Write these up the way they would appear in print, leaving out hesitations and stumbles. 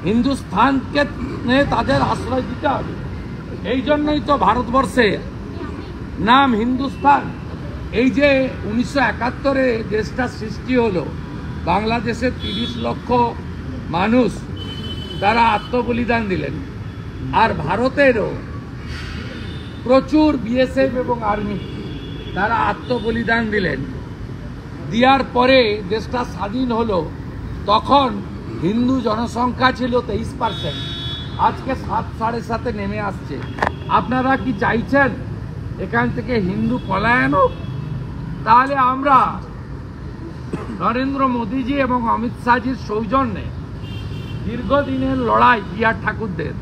হিন্দুস্থানকে তাদের আশ্রয় দিতে হবে। এই জন্যই তো ভারতবর্ষে নাম হিন্দুস্তান। এই যে 1971-এ দেশটা সৃষ্টি হলো, বাংলাদেশের 30 লক্ষ মানুষ তারা আত্মবলিদান দিলেন, আর ভারতেরও প্রচুর বিএসএফ এবং আর্মি তারা আত্মবলিদান দিলেন। দেওয়ার পরে দেশটা স্বাধীন হলো, তখন হিন্দু জনসংখ্যা ছিল 23%, আজকে 7-7.5 নেমে আসছে। আপনারা কি চাইছেন এখান থেকে হিন্দু পলায়ন হোক? তাহলে আমরা নরেন্দ্র মোদীজি এবং অমিত শাহজির সৌজন্যে দীর্ঘদিনের লড়াই বিআর ঠাকুরদের,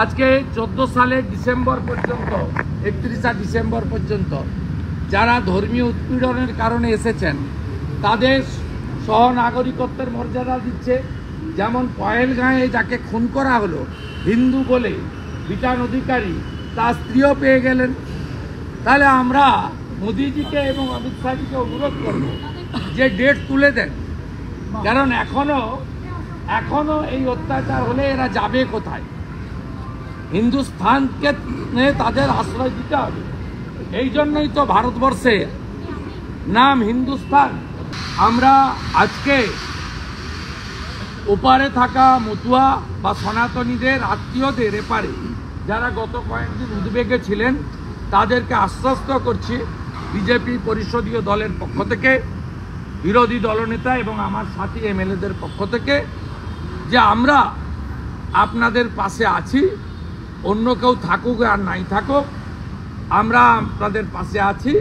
আজকে 14 সালের ডিসেম্বর পর্যন্ত, 31 ডিসেম্বর পর্যন্ত যারা ধর্মীয় উৎপীড়নের কারণে এসেছেন তাদের সহনাগরিকত্বের মর্যাদা দিচ্ছে। যেমন পহেলগাঁয়ে যাকে খুন করা হলো হিন্দু বলে বিটান অধিকারী, তার স্ত্রীও পেয়ে গেলেন। তাহলে আমরা মোদিজিকে এবং অমিত শাহজিকে অনুরোধ করব যে ডেট তুলে দেন, কারণ এখনো এই অত্যাচার হলে এরা যাবে কোথায়? হিন্দুস্থানকে তাদের আশ্রয় দিতে হবে। এই জন্যই তো ভারতবর্ষে নাম হিন্দুস্তান। আমরা আজকে ওপারে থাকা মতুয়া বা সনাতনীদের আত্মীয়দের এপারে যারা গত কয়েকদিন উদ্বেগে ছিলেন তাদেরকে আশ্বস্ত করছি বিজেপি পরিষদীয় দলের পক্ষ থেকে, বিরোধী দলনেতা এবং আমার সাথী এমএলএদের পক্ষ থেকে, যে আমরা আপনাদের পাশে আছি। অন্য কেউ থাকুক আর নাই থাকুক, আমরা আপনাদের পাশে আছি।